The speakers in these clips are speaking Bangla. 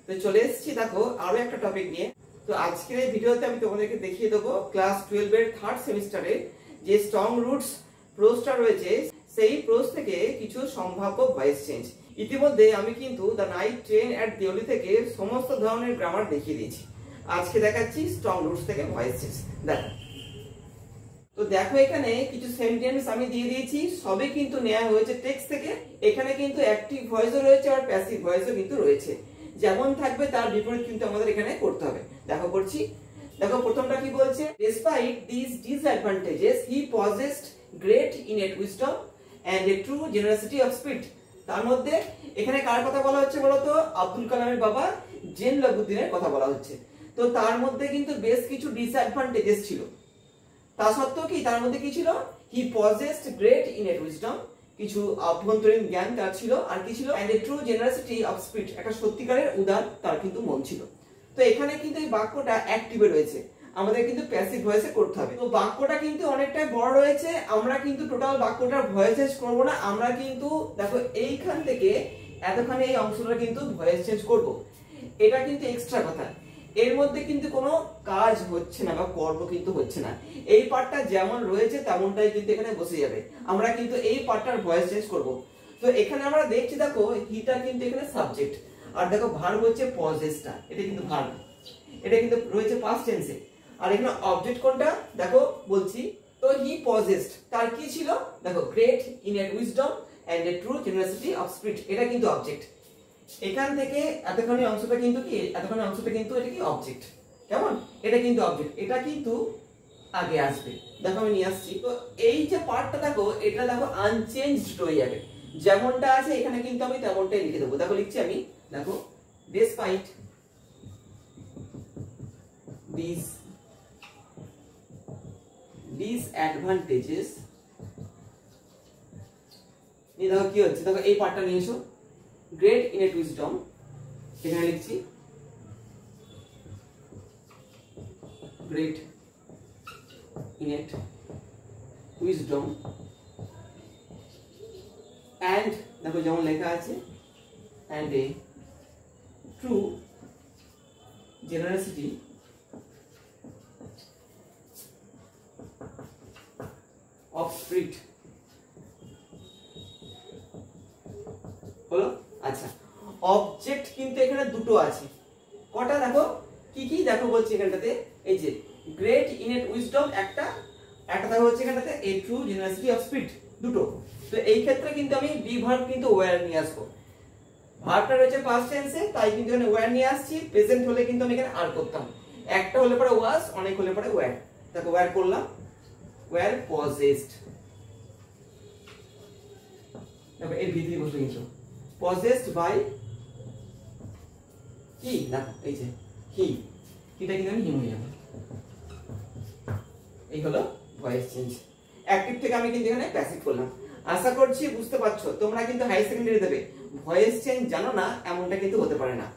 তো চলে এসেছি দেখো আরো একটা টপিক নিয়ে। তো আজকের এই ভিডিওতে আমি তোমাদেরকে দেখিয়ে দেবো ক্লাস 12 এর থার্ড সেমিস্টারে যে স্ট্রং রুটস প্রোজটা রয়েছে সেই প্রোজ থেকে কিছু সম্ভাব্য ভয়েস চেঞ্জ। ইতিমধ্যে আমি কিন্তু দ্য নাইট ট্রেন অ্যাট দিওলি থেকে সমস্ত ধরনের গ্রামার দেখিয়ে দিয়েছি। আজকে দেখাচ্ছি স্ট্রং রুটস থেকে ভয়েস চেঞ্জ। দেখো, তো দেখো এখানে কিছু সেন্টেন্স আমি দিয়ে দিয়েছি, সবই কিন্তু নেওয়া হয়েছে টেক্সট থেকে। এখানে কিন্তু অ্যাক্টিভ ভয়েসও রয়েছে আর প্যাসিভ ভয়েসও কিন্তু রয়েছে। যেমন থাকবে তার বিপরীত কিন্তু আমাদের এখানে করতে হবে। দেখো করছি, দেখো প্রথমটা কি বলছে, despite these disadvantages he possessed great innate wisdom and a true generosity of spirit। তার মধ্যে এখানে কার কথা বলা হচ্ছে বলতো? আব্দুল কালামের বাবা জেনলাবুদ্দিনের কথা বলা হচ্ছে। তো তার মধ্যে কিন্তু বেশ কিছু ডিসঅ্যাডভান্টেজেস ছিল, তা সত্ত্বেও কি তার মধ্যে কি ছিল? He possessed great innate wisdom, কিছু অভ্যন্তরীণ জ্ঞান তার ছিল। আর কি ছিল? And a true generosity of spirit, একটা সত্যিকারের উদার তার কিন্তু মন ছিল। তো এখানে কিন্তু এই বাক্যটা অ্যাক্টিভে রয়েছে, আমাদের কিন্তু প্যাসিভ ভয়েসে করতে হবে। তো বাক্যটা কিন্তু অনেকটাই বড় রয়েছে, আমরা কিন্তু টোটাল বাক্যটার ভয়েস চেঞ্জ করব না। আমরা কিন্তু দেখো এইখান থেকে এতখানি এই অংশটা কিন্তু ভয়েস চেঞ্জ করব, এটা কিন্তু এক্সট্রা কথা। এর মধ্যে কিন্তু কোনো কাজ হচ্ছে না বা কর্ম কিন্তু হচ্ছে না। এই পার্টটা যেমন রয়েছে তেমনটাই কিন্তু এখানে বসে যাবে। আমরা কিন্তু এই পার্টটার ভয়েস চেঞ্জ করব। তো এখানে আমরা দেখছি দেখো হিটা কিন্তু এখানে সাবজেক্ট, আর দেখো ভার্ব হচ্ছে পজেসটা, এটা কিন্তু ভার্ব, এটা কিন্তু রয়েছে পাস্ট টেন্সে। আর এখানে অবজেক্ট কোনটা দেখো বলছি, তো হি পজেসড, তার কি ছিল? দেখো great innate wisdom and a true generosity of spirit, এটা কিন্তু অবজেক্ট। এখান থেকে এতখানি অংশটা কিন্তু কি? এতখানি অংশটা কিন্তু এটা কি? অবজেক্ট। কেমন? এটা কিন্তু অবজেক্ট, এটা কিন্তু আগে আসবে। দেখো আমি নিয়ে আসছি। তো এই যে পার্টটা দেখো, এটা দেখো আনচেঞ্জড রয়ে যাবে, যেমনটা আছে এখানে কিন্তু আমি তেমনটাই লিখে দেবো। দেখো লিখছি আমি, দেখো despite these disadvantages, এই দেখো কি হচ্ছে, দেখো এই পার্টটা নিয়ে এসো, গ্রেট ইনেট উইজডম, এখানে লিখছি গ্রেট ইনেট উইজডম এন্ড দেখো যেমন লেখা আছে and a true generosity of spirit. হলো? আচ্ছা, অবজেক্ট কিন্তু এখানে দুটো আছে। কটা দেখো কি কি? দেখো বলছি এখানটাতে, এই যে গ্রেট ইনেট উইজডম একটা, একটা দেখো হচ্ছে এখানটাতে এ ট্রু জেনারসিটি অফ স্পিরিট, দুটো। তো এই ক্ষেত্রে কিন্তু আমি বি ভার্ব কিন্তু ওয়্যার নিয়ে আসবো। ভার্বটা রয়েছে পাস্ট টেন্সে, তাই কিন্তু এখানে ওয়্যার নিয়ে আসছি। প্রেজেন্ট হলে কিন্তু আমি এখানে আর করতাম, একটা হলে পরে ওয়াজ, অনেক হলে পরে ওয়্যার। দেখো ওয়্যার করলাম, ওয়্যার পজেসড, দেখো এর ভিতরে বসে কিন্তু possessed by কি? দেখো এই যে হি, এটা কিন্তু আমি হিম হয়ে যাবে। এই হলো ভয়েস চেঞ্জ। অ্যাক্টিভ থেকে আমি কিন্তু এখানে প্যাসিভ করলাম। আশা করছি বুঝতে পারছো। তোমরা কিন্তু হাই সেকেন্ডারি দেবে, ভয়েস চেঞ্জ জানো না এমনটা কিন্তু হতে পারে না।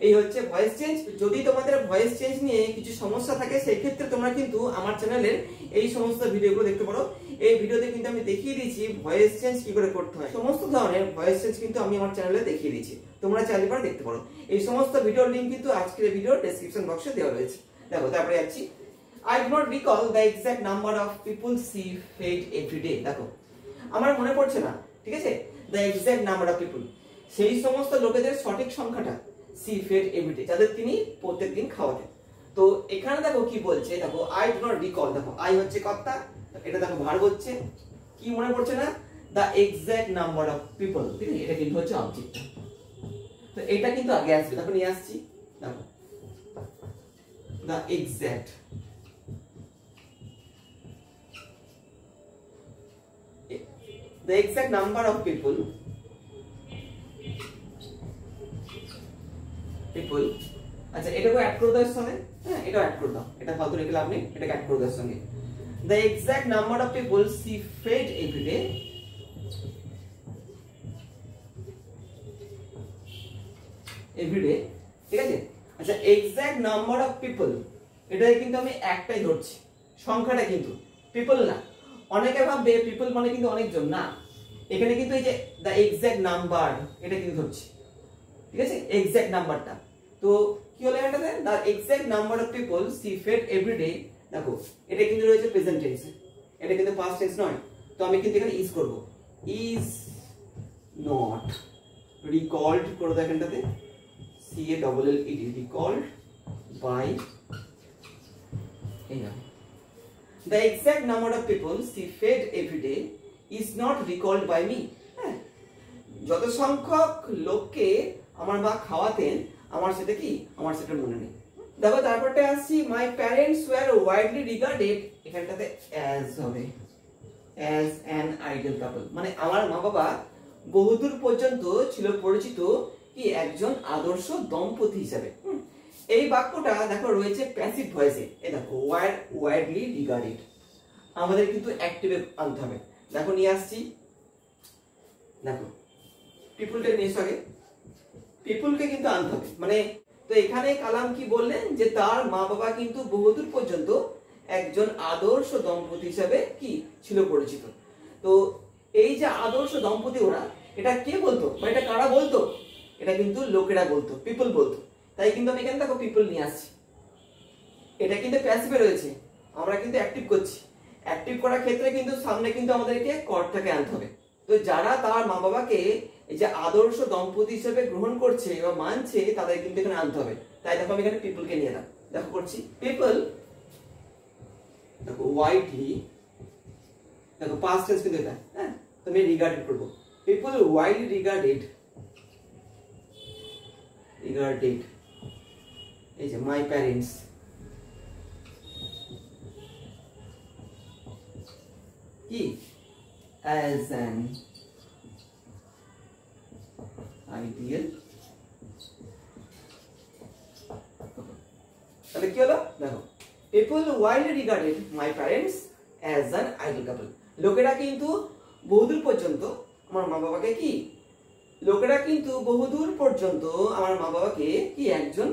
এই হচ্ছে ভয়েস চেঞ্জ। যদি তোমাদের ভয়েস চেঞ্জ নিয়ে কিছু সমস্যা থাকে সেই ক্ষেত্রে তোমরা কিন্তু আমার চ্যানেলের এই সমস্ত ভিডিওগুলো দেখতে পারো। এই ভিডিওতে কিন্তু আমি দেখিয়ে দিয়েছি ভয়েস চেঞ্জ কি করে করতে হয়। সমস্ত ধরনের ভয়েস চেঞ্জ কিন্তু আমি আমার চ্যানেলে দেখিয়ে দিয়েছি, তোমরা চাইলে পরে দেখতে পারো। এই সমস্ত ভিডিওর লিংক কিন্তু আজকের ভিডিওর ডেসক্রিপশন বক্সে দেওয়া রয়েছে। দেখো তারপরে যাচ্ছি, I do not recall the exact number of people see fed every day। দেখো আমার মনে পড়ছে না, ঠিক আছে, the exact number of people, সেই সমস্ত লোকেদের সঠিক সংখ্যাটা see fed every day, যাদের তিনি প্রত্যেকদিন খাওয়াতেন। তো এখানে দেখো কি বলছে, দেখো I do not recall, দেখো I হচ্ছে কর্তা, এটা দেখো ভার্ব হচ্ছে, কি মনে পড়ছে না? the exact number of people, ঠিক আছে, এটা কিন্তু হচ্ছে অবজেক্ট। তো এটা কিন্তু আগে আসবে, দেখো নিয়ে আসছি, দেখো the exact number of people আচ্ছা এটাকে অ্যাড করে দাও এর সঙ্গে। হ্যাঁ এটাও অ্যাড করে দাও, এটা ফালতু রেখে লাভ নেই, এটাকে অ্যাড করে দাও এর সঙ্গে। the exact number of people see fed every day ঠিক আছে। আচ্ছা এক্সাক্ট নাম্বার অফ পিপল, এটাই কিন্তু আমি একটাই ধরছি, সংখ্যাটা কিন্তু পিপল না। অনেকে ভাববে পিপল মানে কিন্তু অনেকজন, না, এখানে কিন্তু এই যে দা এক্সাক্ট নাম্বার এটা কিন্তু ধরছি, ঠিক আছে, এক্সাক্ট নাম্বারটা। তো তো কি হলো এটাতে, the exact number of people she fed every day. দেখো এটা কিন্তু রয়েছে প্রেজেন্ট টেন্সে, এটা কিন্তু পাস্ট টেন্স নয়। তো আমি কিন্তু এখানে ইজ করব, ইজ নট রিকল্ড করে দাও এখানটাতে, C A double L E D, recalled by, এই না, the exact number of people she fed every day is not recalled by me। হ্যাঁ, যত সংখ্যক লোককে আমার মা খাওয়াতেন আমার সেটা কি, আমার সেটা মনে নেই। দেখো তারপরটা আসছি, my parents were widely regarded, এখানটাতে as হবে, as an ideal couple, মানে আমার মা বাবা বহুদূর পর্যন্ত ছিল পরিচিত কি একজন আদর্শ দম্পতি হিসাবে। এই বাক্যটা দেখো রয়েছে প্যাসিভ ভয়েসে, এই দেখো ওয়ার ওয়াইডলি রিগার্ডেড, আমাদের কিন্তু অ্যাক্টিভে আনতে হবে। দেখো নিয়ে আসছি, দেখো পিপুলটা নিয়ে আগে, পিপুলকে কিন্তু আনতে হবে, মানে তো এখানে কালাম কি বললেন যে তার মা বাবা কিন্তু বহুদূর পর্যন্ত একজন আদর্শ দম্পতি হিসাবে কি ছিল পরিচিত। তো এই যে আদর্শ দম্পতি ওরা, এটা কে বলতো বা এটা কারা বলতো, এটা কিন্তু লোকেরা বলতো, পিপল বলতো। তাই কিন্তু আমি এখানে দেখো পিপল নিয়ে আসছি, এটা কিন্তু প্যাসিভে রয়েছে, আমরা কিন্তু অ্যাক্টিভ করছি। অ্যাক্টিভ করার ক্ষেত্রে কিন্তু সামনে কিন্তু আমাদেরকে কর্তাকে আনতে হবে। তো যারা তার মা বাবাকে এই যে আদর্শ দম্পতি হিসেবে গ্রহণ করছে বা মানছে, তাদের কিন্তু এখানে আনতে হবে। তাই দেখো আমি এখানে পিপলকে নিয়ে এলাম, দেখো করছি পিপল, দেখো ওয়াইডলি, দেখো পাস্ট টেন্স কিন্তু এটা, হ্যাঁ, তো আমি রিগার্ডেড করব, পিপল ওয়াইডলি রিগার্ডেড, রিগার্ডেড, এই যে মাই প্যারেন্টস, কি as an ideal, তাহলে কি হলো দেখো, people widely regarded my parents as an ideal couple, লোকেরা কিন্তু বহুদূর পর্যন্ত আমার মা বাবাকে কি, লোকেরা কিন্তু বহুদূর পর্যন্ত আমার মা বাবাকে কি একজন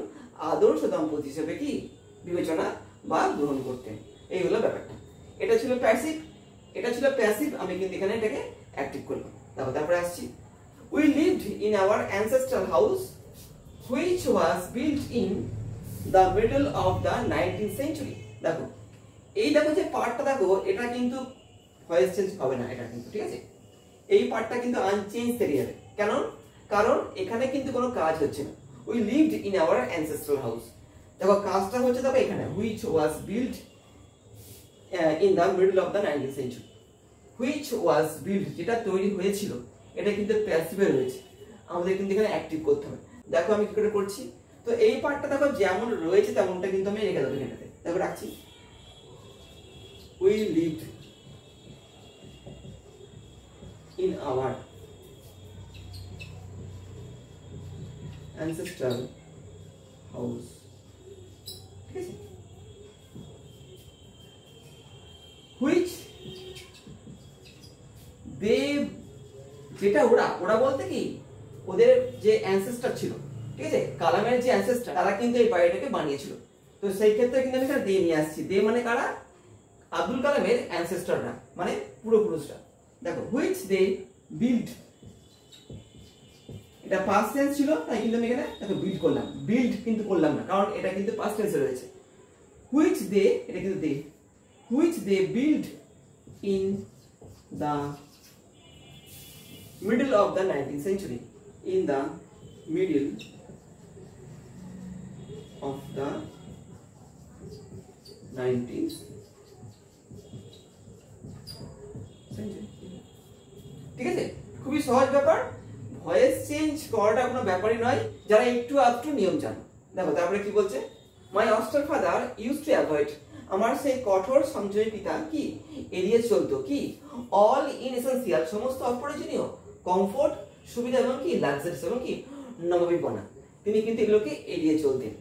আদর্শ দম্পতি হিসেবে কি বিবেচনা বা গ্রহণ করতেন। এই হলো ব্যাপারটা, এটা ছিল প্যাসিভ, এটা ছিল প্যাসিভ, আমি কিন্তু এখানে এটাকে অ্যাক্টিভ করলাম। দেখো তারপরে আসছি, we lived in our ancestral house which was built in the middle of the 19th century। দেখো এই দেখো যে পার্টটা দেখো, এটা কিন্তু ভয়েস চেঞ্জ হবে না, এটা কিন্তু ঠিক আছে, এই পার্টটা কিন্তু আনচেঞ্জ থেকে যাবে। কেন? কারণ এখানে কিন্তু কোনো কাজ হচ্ছে না। we lived in our ancestral house, দেখো কাজটা হচ্ছে দেখো এখানে which was built in the middle of the 19th century, which was built, যেটা তৈরি হয়েছিল, এটা কিন্তু প্যাসিভে রয়েছে, আমাদের কিন্তু এখানে অ্যাক্টিভ করতে হবে। দেখো আমি কি করে করছি, তো এই পার্টটা দেখো যেমন রয়েছে তেমনটা কিন্তু আমি রেখে দেবো এখানে, দেখো রাখছি, we lived in our ancestral house, ঠিক আছে, which they, যেটা ওরা, ওরা বলতে কি ওদের যে অ্যানসেস্টর ছিল, ঠিক আছে, কালামের যে অ্যানসেস্টর, তারা কিন্তু এই বাড়িটাকে বানিয়েছিল। তো সেই ক্ষেত্রে কিন্তু আমি এখানে দে নিয়ে আসছি, দে মানে কারা, আব্দুল কালামের অ্যানসেস্টররা, মানে পূর্বপুরুষরা। দেখো which they built, এটা পাস্ট টেন্স ছিল, তাই কিন্তু আমি এখানে দেখো বিল্ড করলাম, বিল্ড কিন্তু করলাম না, কারণ এটা কিন্তু পাস্ট টেন্সে রয়েছে। which they, এটা কিন্তু দে, which they built in the middle of the 19th century, in the middle of the 19th century, ঠিক আছে, খুবই সহজ ব্যাপার, ভয়েস চেঞ্জ করাটা কোনো ব্যাপারই নয়, যারা একটু আধটু নিয়ম জানো। দেখো তারপরে কি বলছে, my austere father used to avoid, আমার সেই কঠোর সঞ্চয়ী পিতা কি এড়িয়ে চলতো কি অল ইন এসেন্সিয়াল, সমস্ত অপ্রয়োজনীয়, কমফোর্ট সুবিধা এবং কি লাক্সারিস এবং কি নবাবিপনা, তিনি কিন্তু এগুলোকে এড়িয়ে চলতেন।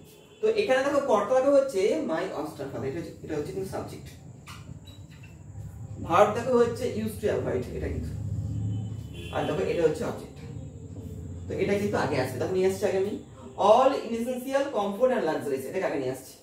তো এখানে দেখো কর্তা দেখো হচ্ছে মাই অস্টার ফাদার, এটা হচ্ছে কিন্তু সাবজেক্ট, ভার্ব দেখো হচ্ছে ইউজ টু অ্যাভয়েড, এটা কিন্তু, আর দেখো এটা হচ্ছে অবজেক্ট। তো এটা কিন্তু আগে আসবে, দেখো নিয়ে আসছে আগে আমি all inessential, comfort and luxuries, এটাকে আগে নিয়ে আসছি।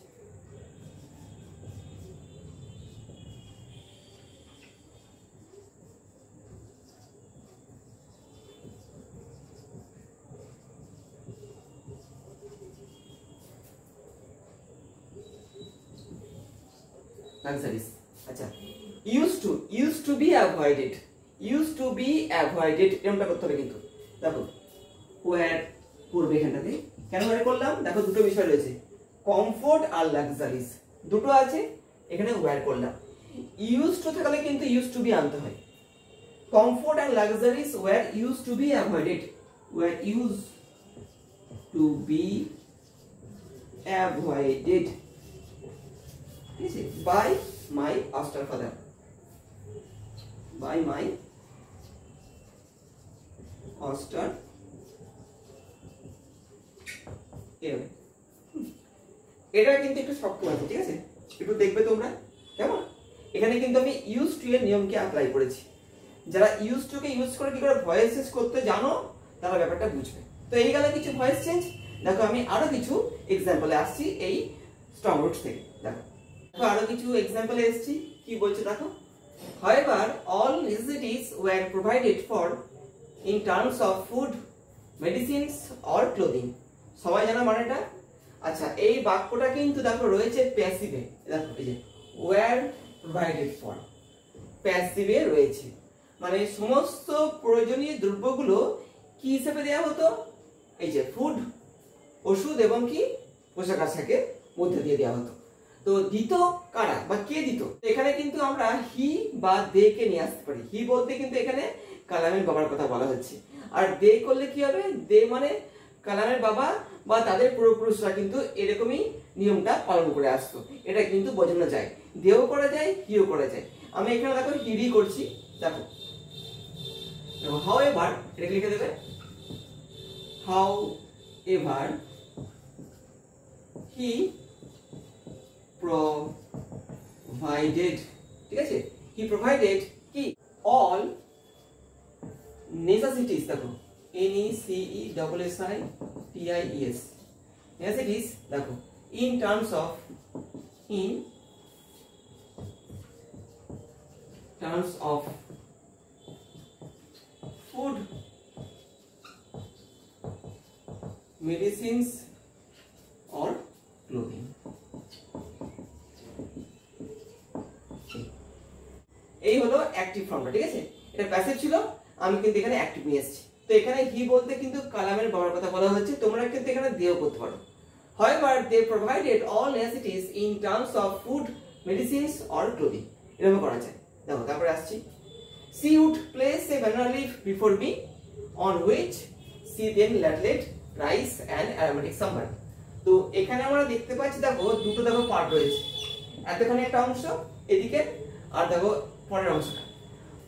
luxuries. আচ্ছা, used to be avoided, এরকমটা করতে হবে কিন্তু। দেখো where করবে এখানটাতে, কেন where করলাম? দেখো দুটো বিষয় রয়েছে, কমফোর্ট আর লাক্সারিস দুটো আছে, এখানে where করলাম। used to থাকলে কিন্তু used to be আনতে হয়। comfort and luxuries were used to be avoided, by my austere father, এটা কিন্তু একটু শক্ত আছে, ঠিক আছে, একটু দেখবে তোমরা কেমন। এখানে কিন্তু আমি ইউজ টু এর নিয়মকে অ্যাপ্লাই করেছি। যারা ইউজ টু কে ইউজ করে কি করে ভয়েস চেঞ্জ করতে জানো তারা ব্যাপারটা বুঝবে। তো এই গেল কিছু ভয়েস চেঞ্জ। দেখো আমি আরো কিছু এক্সাম্পলে আসছি এই স্ট্রং রুটস থেকে। দেখো আরো কিছু এক্সাম্পলে এসেছি, কি বলছে দেখো। However, all necessities were provided for in terms of food, medicines or clothing. সবাই জানো মানেটা? আচ্ছা, এই বাক্যটা কিন্তু দেখো রয়েছে প্যাসিভে। দেখো এই যে were provided for, প্যাসিভে রয়েছে, মানে সমস্ত প্রয়োজনীয় দ্রব্যগুলো কি হিসেবে দেওয়া হতো? এই যে ফুড, ওষুধ এবং কি পোশাক আশাকের মধ্যে দিয়ে দেওয়া হতো। তো দিত কারা বা কে দিত? এখানে কিন্তু আমরা হি বা দে কে নিয়ে আসতে পারি। হি বলতে কিন্তু এখানে কালামের বাবার কথা বলা হচ্ছে, আর দে করলে কি হবে? দে মানে কালামের বাবা বা তাদের পূর্বপুরুষরা কিন্তু এরকমই নিয়মটা পালন করে আসতো। এটা কিন্তু বোঝানো যায়, দেও করা যায়, হিও করা যায়। আমি এখানে দেখো হিডি করছি, দেখো হাউ এভার, এটা লিখে দেবে হাউ এভার হি provided, ঠিক আছে, he provided কি all necessities, দেখো necessities, necessities দেখো in terms of food, medicines or clothing। এই হলো অ্যাক্টিভ ফর্মটা, ঠিক আছে। এটা প্যাসিভ ছিল, আমি কিন্তু এখানে অ্যাক্টিভ নিয়ে এসেছি। তো এখানে হি বলতে কিন্তু কালামের বাবার কথা বলা হচ্ছে, তোমরা কিন্তু এখানে দেও করতে পারো। However, they provided all necessities in terms of food, medicines or clothing, এরকম করা যায়। দেখো তারপরে আসছি, she would place a banana leaf before me on which she then ladled rice and aromatic sambar। তো এখানে আমরা দেখতে পাচ্ছি দেখো দুটো দেখো পার্ট রয়েছে, এতখানি একটা অংশ এদিকে আর দেখো পরের অংশটা।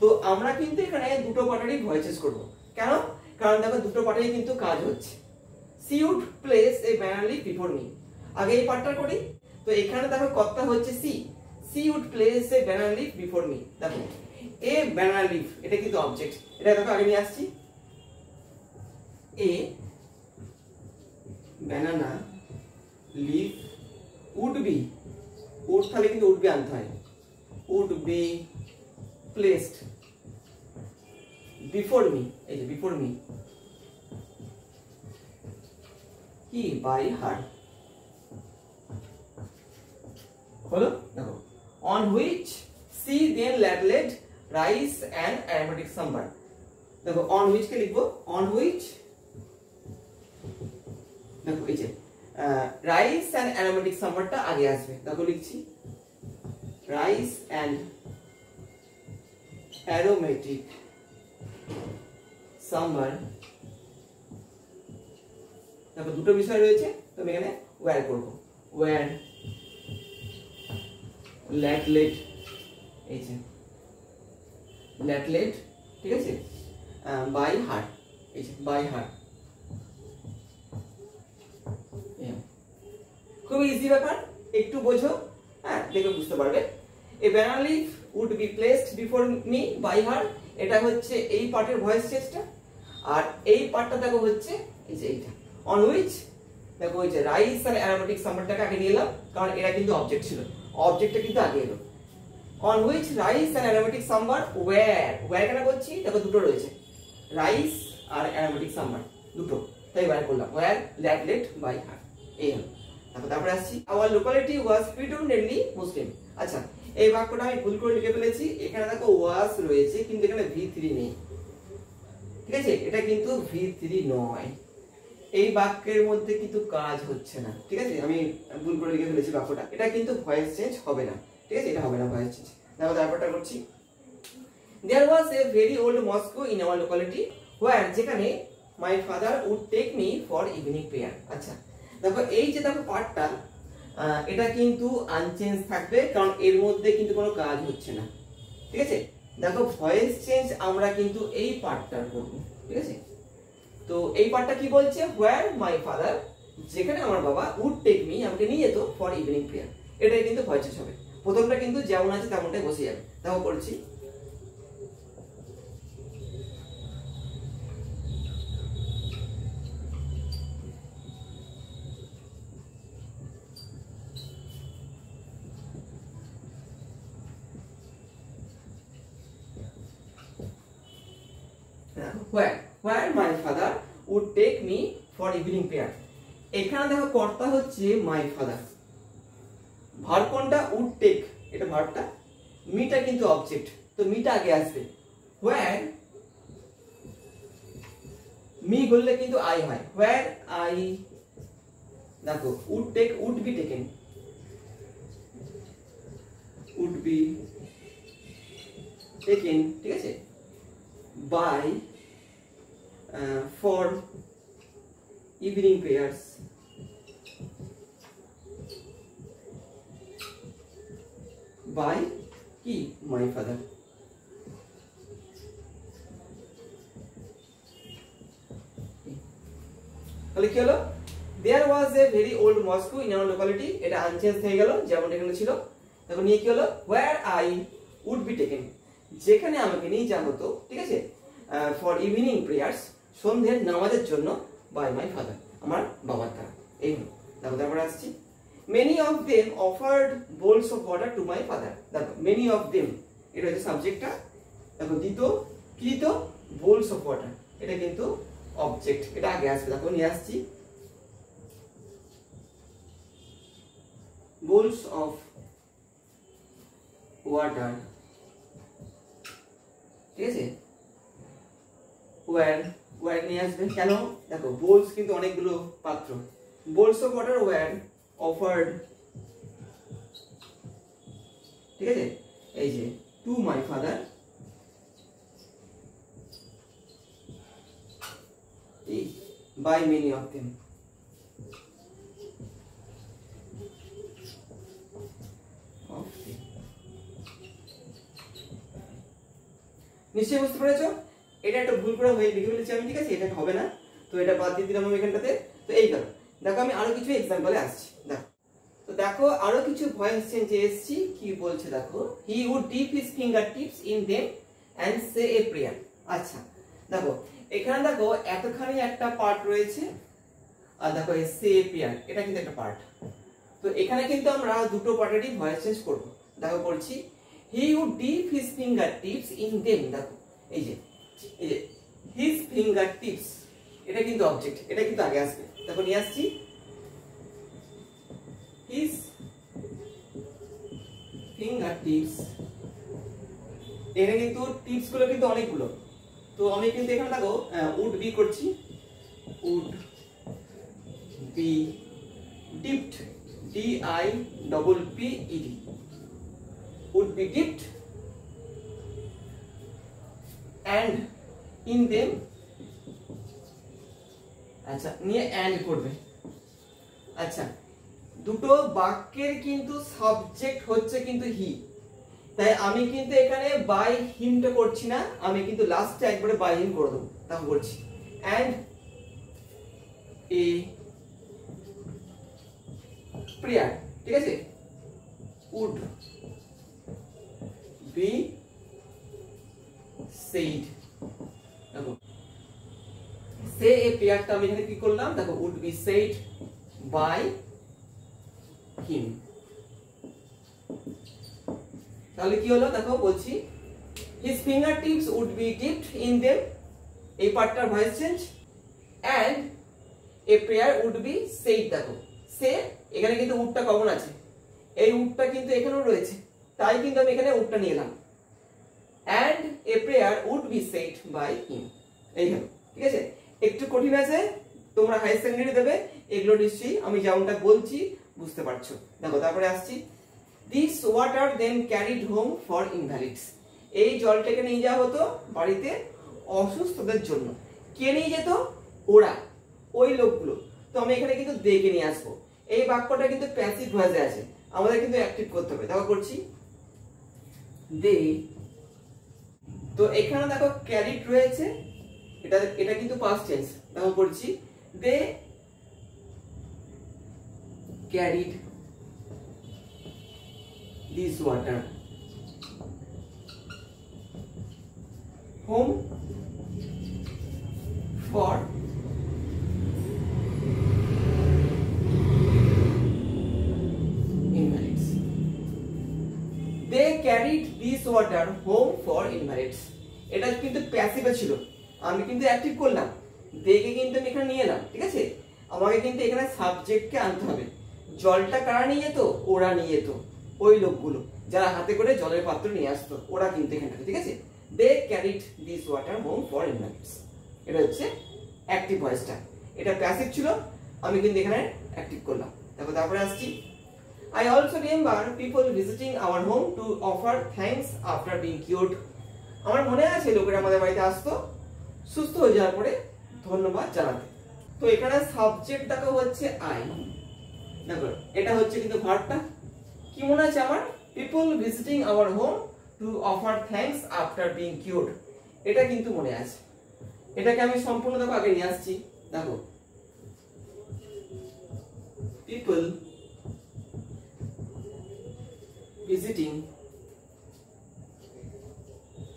তো আমরা কিন্তু এখানে দুটো পার্টেরই ভয়েস চেঞ্জ করব। কেন? কারণ দেখো দুটো পার্টেই কিন্তু কাজ হচ্ছে। she would place a banana leaf before me, আগে এই পার্টটা করি। তো এখানে দেখো কর্তা হচ্ছে she would place a banana leaf before me। দেখো a banana leaf এটা কিন্তু অবজেক্ট, এটা দেখো আগে নিয়ে আসছি, a banana leaf would be, would তাহলে কিন্তু would be আনতে হয়, would be placed before me, এই যে before me কি by her, হলো। দেখো on which she then ladled rice and aromatic sambar। দেখো on which কে লিখবো, on which দেখো এই যে রাইস এন্ড অ্যারোমেটিক সাম্বারটা আগে আসবে। দেখো লিখছি রাইস এন্ড অ্যারোমেটিক সাম্বার। দেখো দুটো বিষয় রয়েছে, তো আমি এখানে ওয়্যার করব, ওয়্যার ল্যাটলেট, এই যে ল্যাটলেট, ঠিক আছে, বাই হার, এই যে বাই হার। খুব ইজি ব্যাপার, একটু বোঝো, হ্যাঁ দেখে বুঝতে পারবে। A banana leaf would be placed before me by her, এটা হচ্ছে এই পার্টের ভয়েস চেঞ্জটা। আর এই পার্টটা দেখো হচ্ছে এই যে এইটা on which, দেখো এই যে রাইস আর অ্যারোমেটিক সাম্বারটাকে আগে নিয়ে এলাম, কারণ এটা কিন্তু অবজেক্ট ছিল, অবজেক্টটা কিন্তু আগে এলো। on which rice and aromatic sambar were কেন করছি? দেখো দুটো রয়েছে, রাইস আর অ্যারোমেটিক সাম্বার দুটো, তাই were করলাম, were ladled by her। এই হলো। তারপরে আসছি, our locality was predominantly Muslim। আচ্ছা এই বাক্যটা আমি ভুল করে লিখে ফেলেছি, এখানে দেখো ওয়াজ রয়েছে কিন্তু এখানে V3 নেই, ঠিক আছে, এটা কিন্তু V3 নয়, এই বাক্যের মধ্যে কিন্তু কাজ হচ্ছে না, ঠিক আছে, আমি ভুল করে লিখে ফেলেছি বাক্যটা, এটা কিন্তু ভয়েস চেঞ্জ হবে না, ঠিক আছে, এটা হবে না ভয়েস চেঞ্জ। দেখো তারপরটা করছি, there was a very old mosque in our locality where যেখানে my father would take me for evening prayer। আচ্ছা দেখো এই যে দেখো পার্টটা এটা কিন্তু আনচেঞ্জ থাকবে কারণ এর মধ্যে কিন্তু কোনো কাজ হচ্ছে না, ঠিক আছে। দেখো ভয়েস চেঞ্জ আমরা কিন্তু এই পার্টটার করব, ঠিক আছে। তো এই পার্টটা কি বলছে, where my father যেখানে আমার বাবা would take me আমাকে নিয়ে যেত for evening prayer, এটাই কিন্তু ভয়েস চেঞ্জ হবে। প্রথমটা কিন্তু যেমন আছে তেমনটাই বসে যাবে। দেখো করছি, where my father would take me for evening prayer। এখানে দেখো কর্তা হচ্ছে my father, ভার্ব কোনটা, would take, এটা ভার্বটা, মিটা কিন্তু অবজেক্ট, তো মিটা আগে আসবে। where মি বললে কিন্তু আই হয়, where I দেখো would take, would be taken, would be taken, ঠিক আছে, by for evening prayers, by কি my father। তাহলে কি হলো, there was a very old mosque in our locality, এটা আনচেঞ্জ হয়ে গেল যেমন এখানে ছিল। দেখো নিয়ে কি হলো, where I would be taken যেখানে আমাকে নিয়ে যাওয়া হতো, ঠিক আছে, for evening prayers সন্ধ্যের নামাজের জন্য, by my father আমার বাবার দ্বারা। এই হলো, দেখো তারপরে আসছি, many of them offered bowls of water to my father। দেখো many of them এটা হচ্ছে সাবজেক্টটা, দেখো দিত কি দিত, bowls of water, এটা কিন্তু অবজেক্ট, এটা আগে আসবে। দেখো নিয়ে আসছি, bowls of water, ঠিক আছে, where নিয়ে আসবে কেন, দেখো bowls কিন্তু অনেকগুলো পাত্র, bowls of water were offered, ঠিক আছে, এই যে to my father, by many of them। নিশ্চয়ই বুঝতে পেরেছো, এটা একটা ভুল করে হয়ে লিখে ফেলেছি আমি, ঠিক আছে, এটা হবে না, তো এটা বাদ দিয়ে দিলাম আমি এখানটাতে। তো এই গেল, দেখো আমি আরো কিছু এক্সাম্পলে আসছি। দেখো তো দেখো আরো কিছু ভয়েস চেঞ্জে এসেছি, কি বলছে দেখো, he would dip his fingertips in them and say a prayer। আচ্ছা দেখো এখানে দেখো এতখানি একটা পার্ট রয়েছে, আর দেখো এই সে এ প্রেয়ার এটা কিন্তু একটা পার্ট, তো এখানে কিন্তু আমরা দুটো পার্টেরই ভয়েস চেঞ্জ করব। দেখো করছি, he would dip his fingertips in them, দেখো এই যে his fingertips এটা কিন্তু অবজেক্ট, এটা কিন্তু আগে আসবে। দেখো নিয়ে আসছি, his fingertips, এখানে কিন্তু টিপস গুলো কিন্তু অনেকগুলো, তো আমি কিন্তু এখানে দেখো would be করছি, would be dipped, D-I-P-P-E-D, would be dipped and in them, আচ্ছা নিয়ে and করবে। আচ্ছা দুটো বাক্যের কিন্তু সাবজেক্ট হচ্ছে কিন্তু হি, তাই আমি কিন্তু এখানে বাই হিমটা করছি না, আমি কিন্তু লাস্টে একবারে বাই হিম করে দেবো। তারপর বলছি and a prayer, ঠিক আছে, would be said। দেখো say a prayer টা আমি এখানে কি করলাম, দেখো would be said by him। তাহলে কি হলো, দেখো বলছি his fingertips would be dipped in them, এই পার্টটার voice change, and a prayer would be said। দেখো সে এখানে কিন্তু উডটা কমন আছে, এই উডটা কিন্তু এখানেও রয়েছে, তাই কিন্তু আমি এখানে উডটা নিয়ে এলাম। And a prayer would be said by him. এই হলো, ঠিক আছে। একটু কঠিন আছে, তোমরা হাই সেকেন্ডারি দেবে, এগুলো নিশ্চয়ই আমি যেমনটা বলছি বুঝতে পারছো। দেখো তারপরে আসছি, this water then carried home for invalids. এই জলটাকে নিয়ে যাওয়া হতো বাড়িতে অসুস্থদের জন্য। কে নিয়ে যেত? ওরা, ওই লোকগুলো। তো আমি এখানে কিন্তু দেখে নিয়ে আসবো। এই বাক্যটা কিন্তু প্যাসিভ ভয়েসে আছে, আমাদের কিন্তু অ্যাক্টিভ করতে হবে। দেখো করছি, দে। তো এখানে দেখো ক্যারিড রয়েছে, এটা কিন্তু পাস্ট টেন্স। দেখো করছি, they carried this water home for invalids. They carried this water home for invalids. এটা কিন্তু প্যাসিভে ছিল, আমি কিন্তু অ্যাক্টিভ করলাম, দেখে কিন্তু আমি এখানে নিয়ে এলাম, ঠিক আছে। আমাকে কিন্তু এখানে সাবজেক্টকে আনতে হবে। জলটা কারা নিয়ে যেত? ওরা নিয়ে যেত, ওই লোকগুলো যারা হাতে করে জলের পাত্র নিয়ে আসতো, ওরা কিন্তু এখানে, ঠিক আছে। They carried this water home for invalids. এটা হচ্ছে অ্যাক্টিভ ভয়েসটা, এটা প্যাসিভ ছিল, আমি কিন্তু এখানে অ্যাক্টিভ করলাম। দেখো তারপরে আসছি, I also remember people visiting our home to offer thanks after being cured. আমার মনে আছে লোকেরা আমাদের বাড়িতে আসতো সুস্থ হয়ে যাওয়ার পরে ধন্যবাদ জানাতে। তো এখানে সাবজেক্ট দেখো হচ্ছে আই। দেখো এটা হচ্ছে কিন্তু ভার্বটা। কি মনে আছে আমার? People visiting our home to offer thanks after being cured. এটা কিন্তু মনে আছে। এটাকে আমি সম্পূর্ণ দেখো আগে নিয়ে আসছি। দেখো people visiting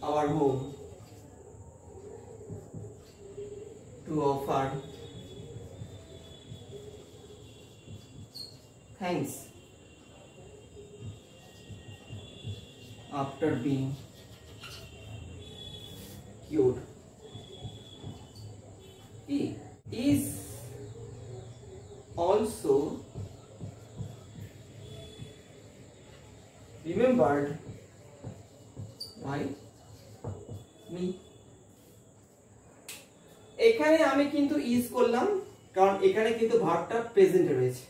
our home to offer thanks after being cured. He is also remembered by me. এখানে আমি কিন্তু ইজ করলাম, কারণ এখানে কিন্তু ভার্বটা প্রেজেন্টে রয়েছে।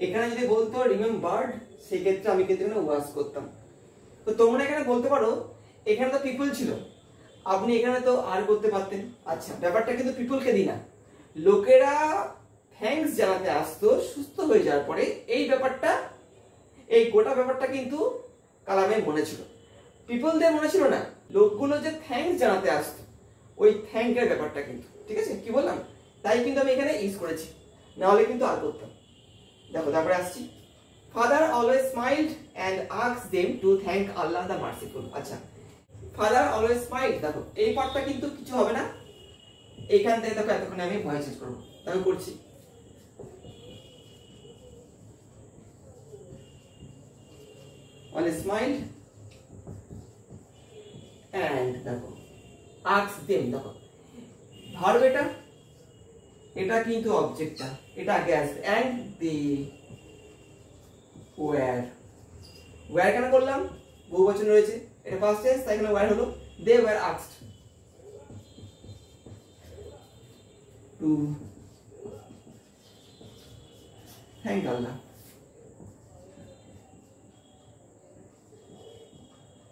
এখানে যদি বলতো রিমেম্বার্ড, সেই ক্ষেত্রে আমি কিন্তু এখানে ওয়াজ করতাম। তো তোমরা এখানে বলতে পারো এখানে তো পিপল ছিল, আপনি এখানে তো আর করতে পারতেন। আচ্ছা, ব্যাপারটা কিন্তু পিপলকে দিই না, লোকেরা থ্যাঙ্কস জানাতে আসতো সুস্থ হয়ে যাওয়ার পরে। এই ব্যাপারটা, এই গোটা ব্যাপারটা কিন্তু কালামের মনে ছিল, পিপলদের মনে ছিল না। লোকগুলো যে থ্যাঙ্কস জানাতে আসতো, ওই থ্যাঙ্কের ব্যাপারটা কিন্তু, ঠিক আছে। কি বললাম? তাই কিন্তু আমি এখানে ইউজ করেছি, না হলে কিন্তু আর করতাম। দেখো তারপরে আসছি, father always smiled and asked them to thank Allah the merciful. আচ্ছা, ফাদার অলওয়েজ স্মাইলড, দেখো এই পার্টটা কিন্তু কিছু হবে না। এইখান থেকে দেখো এতক্ষণে আমি ভয়েস চেঞ্জ করবো। দেখো করছি, always smiled and দেখো asked them, দেখো ভার্ব এটা কিন্তু অবজেক্টটা, এটা আগে আসবে। and they were কেন করলাম? বহুবচন রয়েছে, এটা ফার্স্ট টেন্স, তাই এখানে were হলো। they were asked to thank Allah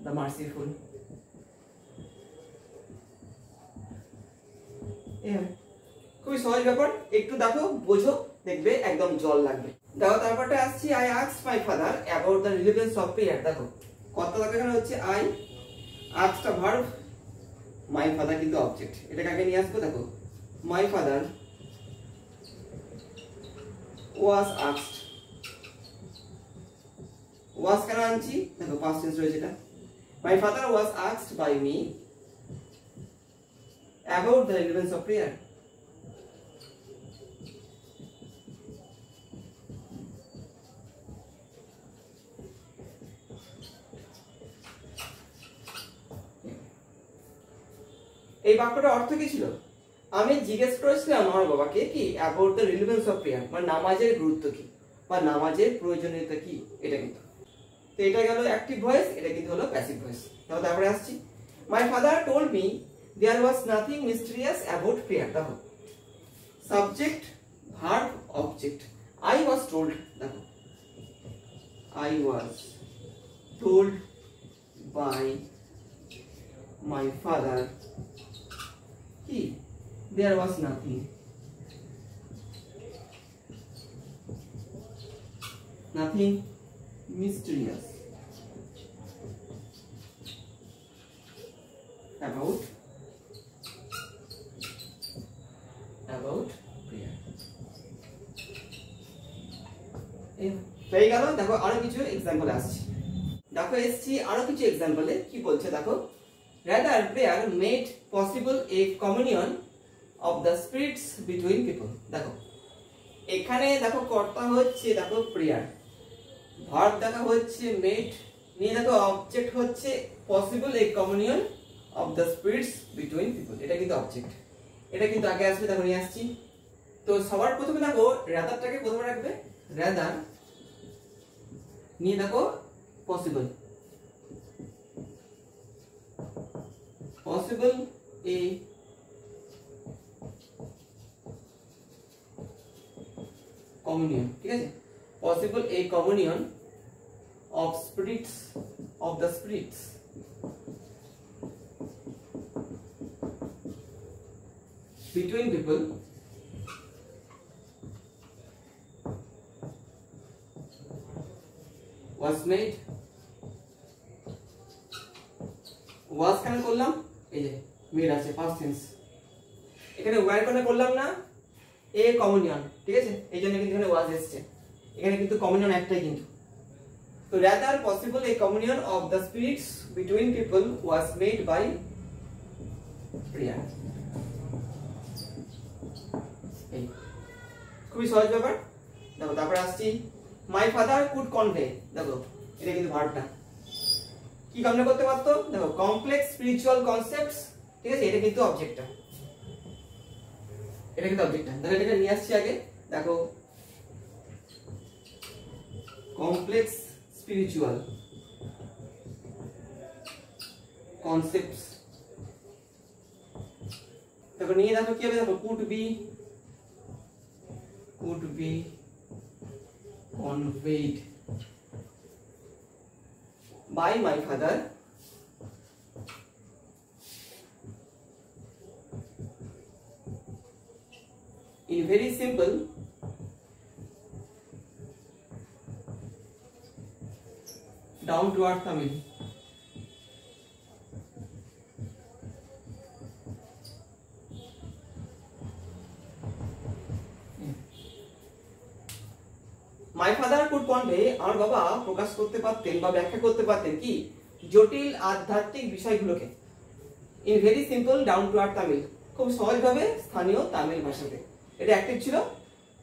the merciful. খুবই সহজ ব্যাপার, একটু দেখো বোঝো, দেখবে একদম জল লাগবে। দেখো তারপরটা আসছি, I asked my father about the relevance of prayer। দেখো কত দেখো এখানে হচ্ছে I, asked টা ভার্ব, my father কিন্তু অবজেক্ট। এটাকে আগে নিয়ে আসবো। দেখো my father was asked, was কেন আনছি? দেখো পাস্ট টেন্স রয়েছে এটা। My father was asked by me about the relevance of prayer. এই বাক্যটার অর্থ কি ছিল? আমি জিজ্ঞেস করেছিলাম আমার বাবাকে কি about the relevance of prayer, মানে নামাজের গুরুত্ব কি বা নামাজের প্রয়োজনীয়তা কি, এটা কিন্তু। তো এটা গেল অ্যাক্টিভ ভয়েস, এটা কিন্তু হলো প্যাসিভ ভয়েস। তারপরে আসছি, my father told me there was nothing mysterious about prayer. দেখো subject verb object, I was told, দেখো I was told by my father कि there was nothing mysterious about prayer. হয়ে গেল। দেখো আরো কিছু এক্সাম্পল আসছে, দেখো এসছি আরো কিছু এক্সাম্পলে কি বলছে দেখো, rather prayer made possible a communion of the spirits between people। দেখো এখানে দেখো কর্তা হচ্ছে দেখো প্রেয়ার, ভার্ব দেখা হচ্ছে মেড, নিয়ে দেখো অবজেক্ট হচ্ছে possible A communion of the spirits between people, এটা কিন্তু অবজেক্ট, এটা কিন্তু আগে আসবে। দেখো নিয়ে আসছি, তো সবার প্রথমে দেখো রাদারটাকে প্রথমে রাখবে, রাদার নিয়ে দেখো পসিবল, পসিবল এ কমিউনিয়ন, ঠিক আছে, possible A communion of spirits of the spirits between people was made, was কেন করলাম, এই যে মেড আছে past tense, এখানে ওয়্যার কেন করলাম না, এ কমিউনিয়ন, ঠিক আছে, এই জন্য কিন্তু এখানে was এসেছে, এখানে কিন্তু কমিউনিয়ন একটাই কিন্তু। So rather possible a communion of the spirits between people was made by prayer. এই খুবই সহজ ব্যাপার। দেখো তারপরে আসছি, my father could convey, দেখো এটা কিন্তু ভার্বটা, কি কনভে করতে পারতো, দেখো কমপ্লেক্স স্পিরিচুয়াল কনসেপ্টস, ঠিক আছে, এটা কিন্তু অবজেক্টটা, এটা কিন্তু অবজেক্টটা। তাহলে এটাকে নিয়ে আসছি আগে, দেখো কমপ্লেক্স spiritual concepts, দেখো নিয়ে দেখো কি হবে, দেখো could be conveyed by my father in very simple down to earth Tamil। My father could convey, আমার বাবা প্রকাশ করতে পারতেন বা ব্যাখ্যা করতে পারতেন কি, জটিল আধ্যাত্মিক বিষয়গুলোকে, in very simple down to earth Tamil, খুব সহজভাবে স্থানীয় তামিল ভাষাতে। এটা অ্যাক্টিভ ছিল,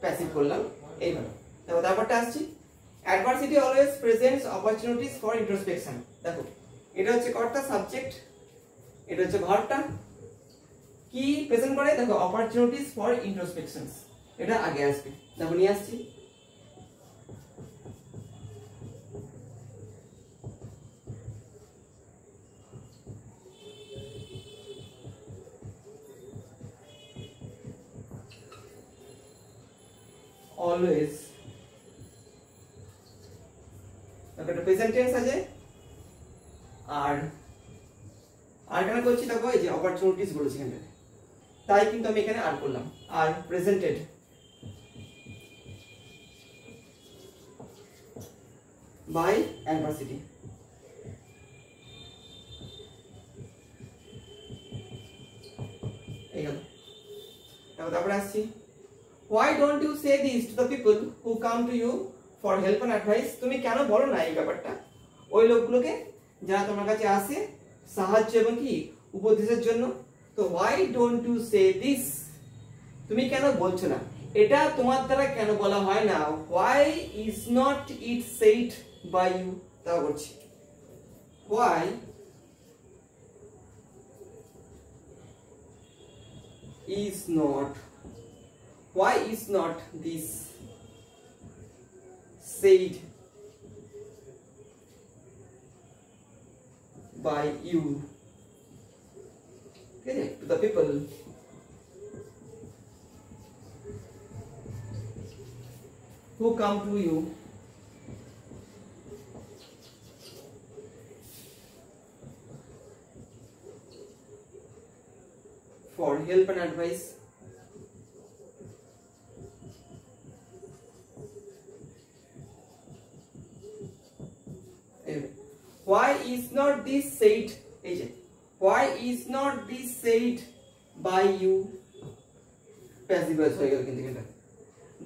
প্যাসিভ করলাম এইভাবে। দেখো তারপরটা আসছি, adversity always presents opportunities for introspection। দেখো এটা হচ্ছে কর্তা, সাবজেক্ট, এটা হচ্ছে ভার্বটা, কি প্রেজেন্ট করে, দেখো opportunities for introspections, এটা আগে আসবে। দেখো নিয়ে আসছি, always, একটা প্রেজেন্ট টেন্স আছে, আর কেন করছি দেখো এই যে অপরচুনিটিস বলেছি এখানে, তাই কিন্তু আমি এখানে আর করলাম, আর প্রেজেন্টেড বাই অ্যাডভার্সিটি। এই গেল। তারপরে আসছি, why don't you say this to the people who come to you for help and advice? তুমি কেন বলো না এই ব্যাপারটা ওই লোকগুলোকে যারা তোমার কাছে আসে সাহায্য এবং কি উপদেশের জন্য। তো why don't you say this, তুমি কেন বলছো না, এটা তোমার দ্বারা কেন বলা হয় না, why is not it said by you, তাও বলছি, why is not this said by you, okay, to the people. Who come to you for help and advice. Why is not this said? Why is not this said by you? Passive voice হয়ে গেল কিন্তু এটা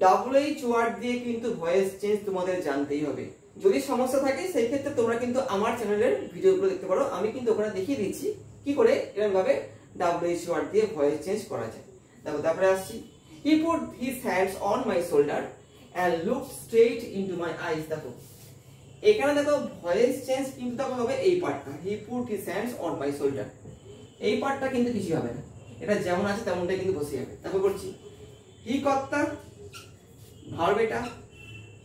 WH ওয়ার্ড দিয়ে কিন্তু ভয়েস চেঞ্জ তোমাদের জানতেই হবে। যদি সমস্যা থাকে সেই ক্ষেত্রে তোমরা কিন্তু আমার চ্যানেলের ভিডিওগুলো দেখতে পারো, আমি কিন্তু ওখানে দেখিয়ে দিচ্ছি কি করে এরকম ভাবে WH ওয়ার্ড দিয়ে ভয়েস চেঞ্জ করা যায়। দেখো তারপরে আসছি, he put his hands on my shoulder and looked straight into my eyes। দেখো এখানে দেখো ভয়েস চেঞ্জ কিন্তু তখন হবে এই পার্টটা, he put his hands on my shoulder, এই পার্টটা কিন্তু কিছু হবে না, এটা যেমন আছে তেমনটাই কিন্তু বসে যাবে। তারপর করছি হি কর্তা, ভার্ব এটা,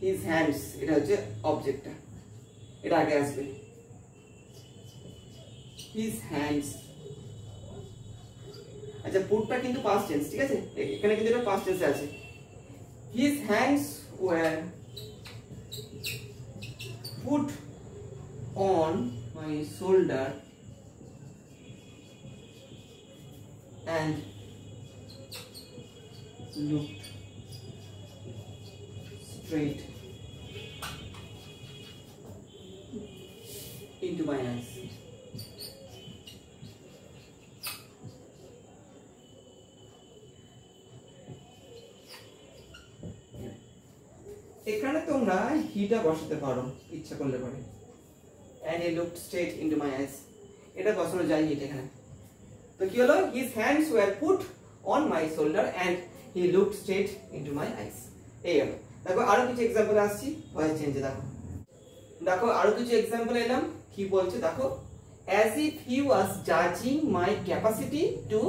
his hands এটা হচ্ছে অবজেক্টটা, এটা আগে আসবে, his hands। আচ্ছা পুটটা কিন্তু পাস্ট টেন্স, ঠিক আছে, এখানে কিন্তু এটা পাস্ট টেন্সে আছে। his hands were put on my shoulder and looked straight into my eyes। এখানে তোমরা হিটা বসাতে পারো ইচ্ছা করলে পারে, and he looked straight into my eyes, এটা বসানো যায় হিট এখানে। তো কি হলো, his hands were put on my shoulder and he looked straight into my eyes, এই হলো। দেখো আরো কিছু एग्जांपल আসছি ভয়েস চেঞ্জে। দেখো আরো কিছু एग्जांपल এলাম, কি বলছে দেখো, as if he was judging my capacity to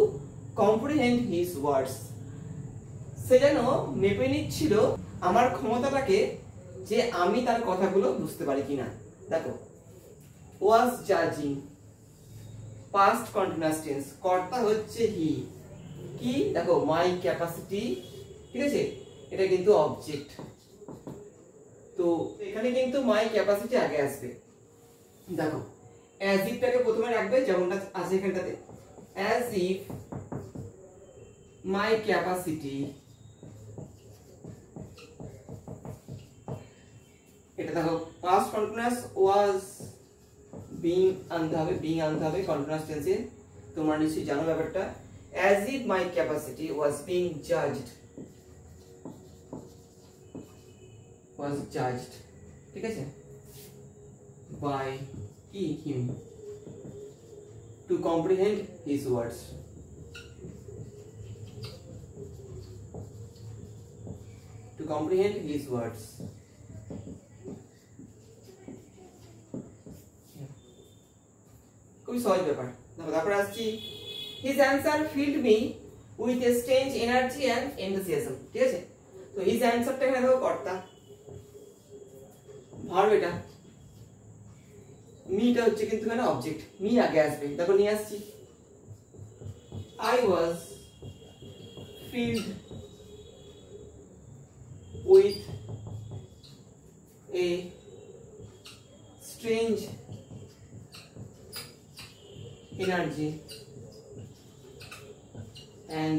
comprehend his words, সে যেন মেপে নিচ্ছিল আমার ক্ষমতাটাকে যে আমি তার কথাগুলো বুঝতে পারি কিনা। দেখো was judging past continuous tense, কর্তা হচ্ছে হি, কি দেখো my capacity, ঠিক আছে, এটা কিন্তু অবজেক্ট, তো এখানে কিন্তু my capacity আগে আসবে। দেখো as if টাকে প্রথমে রাখবে যেমনটা আছে এখানটাতে, as if my capacity, এটা দেখো past continuous was being আনতে হবে, being আনতে হবে continuous tense এ, তোমরা নিশ্চয়ই জানো ব্যাপারটা। as if my capacity was being judged, ঠিক আছে, by him to comprehend his words, to comprehend his words। খুবই সহজ ব্যাপার। তারপর আসছি, his answer filled me with a strange energy and enthusiasm, ঠিক আছে, তো his answerটা এখানে দেখো কর্তা, ভার্ব এটা, মিটা হচ্ছে কিন্তু এখানে অবজেক্ট, মি আগে আসবে। দেখো নিয়ে আসছি, I was filled with a strange energy and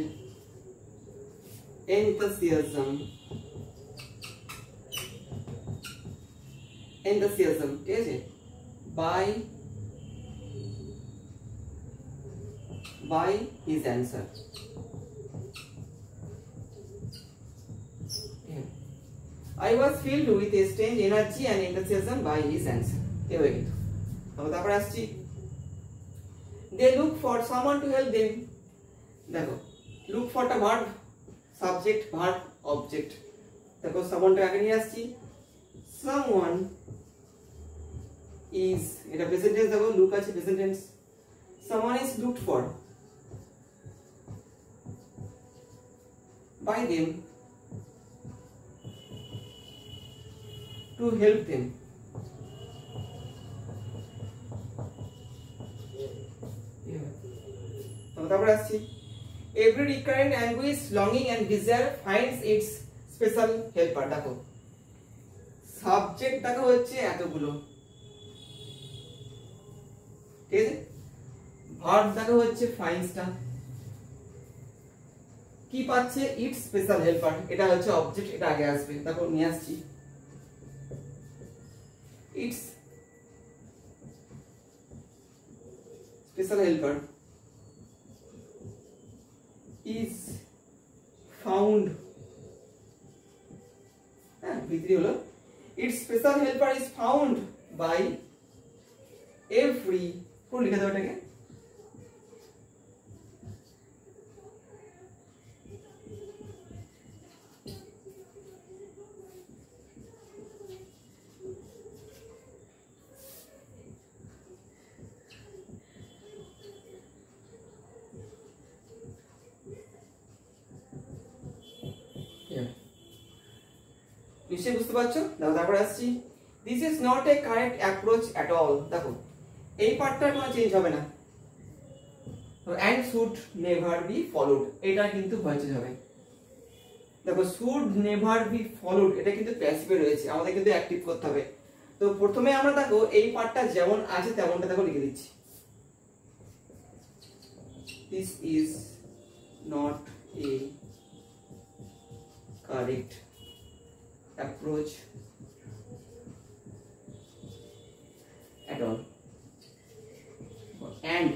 enthusiasm, ঠিক আছে, by his answer। I was filled with a strange energy and enthusiasm by his answer, এই হয়ে গেল। তারপর আসছি, they look for someone to help them। দেখো look for টা ভার্ব, সাবজেক্ট ভার্ব অবজেক্ট, দেখো someone টা আগে নিয়ে আসছি, someone is এটা প্রেজেন্ট টেন্স, দেখো look আছে present tense, someone is looked for by them to help them। তারপরে আসছি every recurrent anguish longing and desire finds its special helper. দেখো সাবজেক্ট দেখো হচ্ছে এতগুলো, ঠিক আছে, ভার্ব দেখো হচ্ছে ফাইন্ডসটা, কি পাচ্ছে ইটস স্পেশাল হেল্পার, এটা হচ্ছে অবজেক্ট, এটা আগে আসবে। দেখো নিয়ে আসছি its special helper is found, হ্যাঁ ভিতরি হলো its special helper is found by every, পুরো লিখে দাও এটাকে, নিশ্চয়ই বুঝতে পারছো। দেখো তারপরে আসছি this is not a correct approach at all. দেখো এই পার্টটা কোনো চেঞ্জ হবে না, and should never be followed এটা কিন্তু ভয়েস হবে। দেখো should never be followed এটা কিন্তু প্যাসিভে রয়েছে, আমাদের কিন্তু অ্যাক্টিভ করতে হবে। তো প্রথমে আমরা দেখো এই পার্টটা যেমন আছে তেমনটা দেখো লিখে দিচ্ছি, this is not a correct approach at all and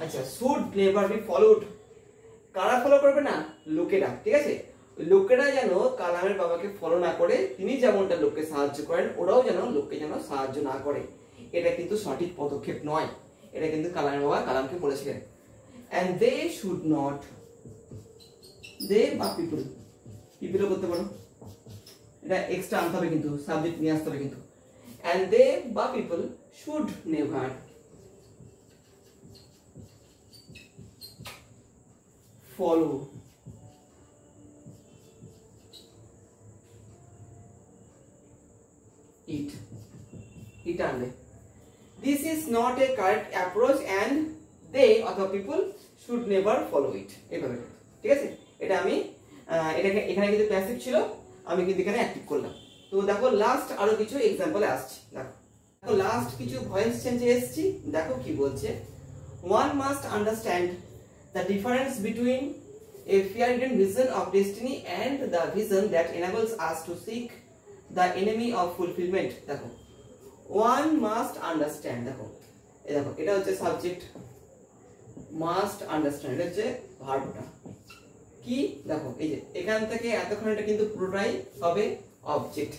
আচ্ছা should never be followed, কারা ফলো করবে না? লোকেরা, ঠিক আছে, লোকেরা যেন কালামের বাবাকে ফলো না করে, তিনি যেমনটা লোককে সাহায্য করেন ওরাও যেন লোককে যেন সাহায্য না করে, এটা কিন্তু সঠিক পদক্ষেপ নয়, এটা কিন্তু কালামের বাবা কালামকে বলেছিলেন। and they should not, they বা people, পিপলও করতে পারো, এটা এক্সট্রা আনতে হবে কিন্তু, সাবজেক্ট নিয়ে আসতে হবে কিন্তু, and they বা people should never follow it, it আনবে, this is not a correct approach and they অথবা people should never follow it, এইভাবে, ঠিক আছে। এটা আমি এটাকে এখানে কিন্তু প্যাসিভ ছিল, আমি কিন্তু এখানে অ্যাক্টিভ করলাম। তো দেখো লাস্ট আরো কিছু এক্সাম্পলে আসছি, দেখো লাস্ট কিছু ভয়েস চেঞ্জে এসেছি, দেখো কি বলছে, one must understand the difference between a fear-ridden vision of destiny and the vision that enables us to seek the enemy of fulfillment। দেখো one must understand, দেখো এই দেখো এটা হচ্ছে সাবজেক্ট, must understand এটা হচ্ছে ভার্বটা, কি দেখো এই যে এখান থেকে এতক্ষণ এটা কিন্তু পুরোটাই হবে অবজেক্ট,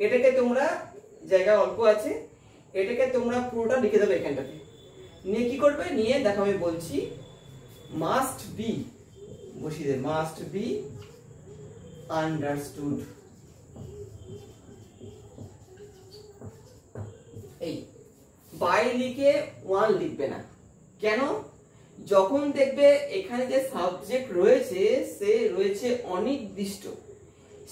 এটাকে তোমরা জায়গা অল্প আছে, এটাকে তোমরা পুরোটা লিখে দেবে এখানটাতে, নিয়ে কি করবে, নিয়ে দেখো আমি বলছি মাস্ট বি বসিয়ে দেবে, মাস্ট বি আন্ডারস্টুড, এই বাই লিখে ওয়ান লিখবে না, কেন? যখন দেখবে এখানে যে সাবজেক্ট রয়েছে সে রয়েছে অনির্দিষ্ট,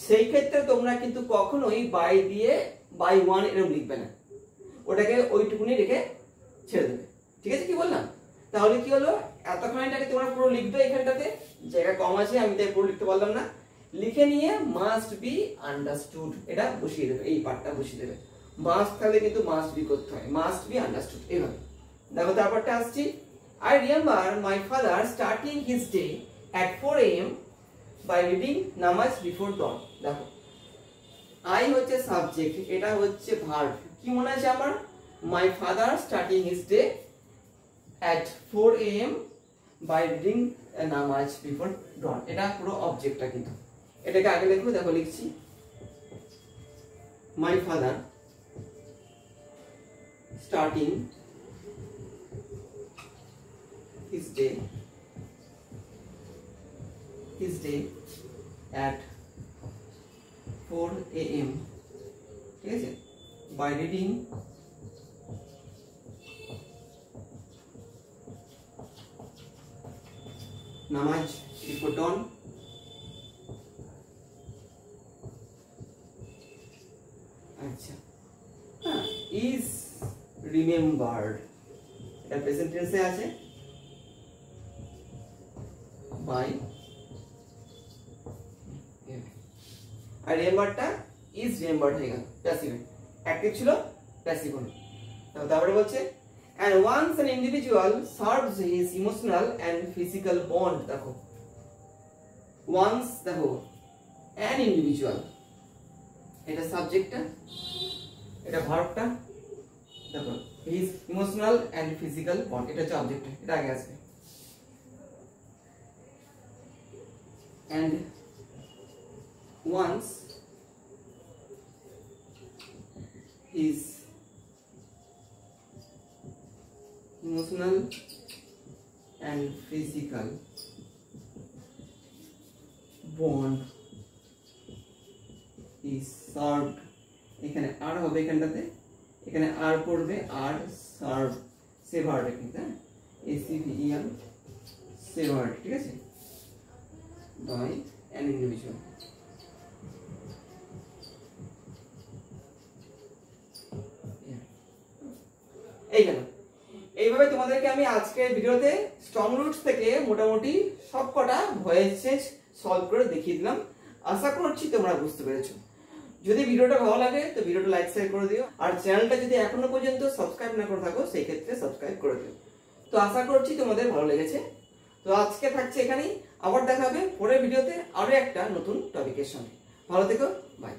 সেই ক্ষেত্রে তোমরা কিন্তু কখনোই বাই দিয়ে বাই ওয়ান এরকম লিখবে না, ওটাকে ওইটুকুনি রেখে ছেড়ে দেবে, ঠিক আছে, কি বললাম? তাহলে কি হলো, এতক্ষণটাকে তোমরা পুরো লিখবে, এখানটাতে জায়গা কম আছে আমি তাই পুরো লিখতে পারলাম না, লিখে নিয়ে মাস্ট বি আন্ডারস্টুড এটা বসিয়ে দেবে, এই পার্টটা বসিয়ে দেবে, মাস্ট থাকলে কিন্তু মাস্ট বি করতে হয়, মাস্ট বি আন্ডারস্টুড, এইভাবে। দেখো তারপরটা আসছি, I remember my father starting his day at 4 AM by reading নামাজ before dawn। দেখো I হচ্ছে সাবজেক্ট, এটা হচ্ছে ভার্ব, কি মনে আছে আমার, my father starting his day at 4 AM by reading নামাজ before dawn, এটা পুরো অবজেক্টটা কিন্তু, এটাকে আগে লিখবো, দেখো লিখছি my father starting his day at 4 AM, ঠিক আছে, by reading নামাজ before dawn। আচ্ছা হ্যাঁ, is remembered এটা প্রেজেন্ট টেন্সে আছে, বাই, আর রিমেম্বারটা ইজ রিমেম্বার্ড হয়ে গেল, প্যাসিভ। অ্যাক্টিভ ছিল, প্যাসিভ হলো। তারপরে বলছে and once an individual serves his emotional and physical bond, দেখো once, দেখো an individual, এটা সাবজেক্টটা, এটা ভার্বটা, দেখো his emotional and physical bond, এটা হচ্ছে অবজেক্টটা, এটা আগে আসবে। and once his emotional and physical bond is served, এখানে আর হবে, এখানটাতে এখানে আর পড়বে, আর সার্ভ, সেভার্ড, কিন্তু ACVER, সেভার্ড, ঠিক আছে, বাই অ্যান ইন্ডিভিজুয়াল। এই গেল। এইভাবে তোমাদেরকে আমি আজকের ভিডিওতে স্ট্রং রুটস থেকে মোটামুটি সবকটা ভয়েস চেঞ্জ সলভ করে দেখিয়ে দিলাম। আশা করছি তোমরা বুঝতে পেরেছো। যদি ভিডিওটা ভালো লাগে তো ভিডিওটা লাইক শেয়ার করে দিও, আর চ্যানেলটা যদি এখনো পর্যন্ত সাবস্ক্রাইব না করে থাকো সেই ক্ষেত্রে সাবস্ক্রাইব করে দিও। তো আশা করছি তোমাদের ভালো লেগেছে। তো আজকে থাকছে এখানেই, আবার দেখা হবে পরের ভিডিওতে আরো একটা নতুন টপিকের সঙ্গে। ভালো থেকো, বাই।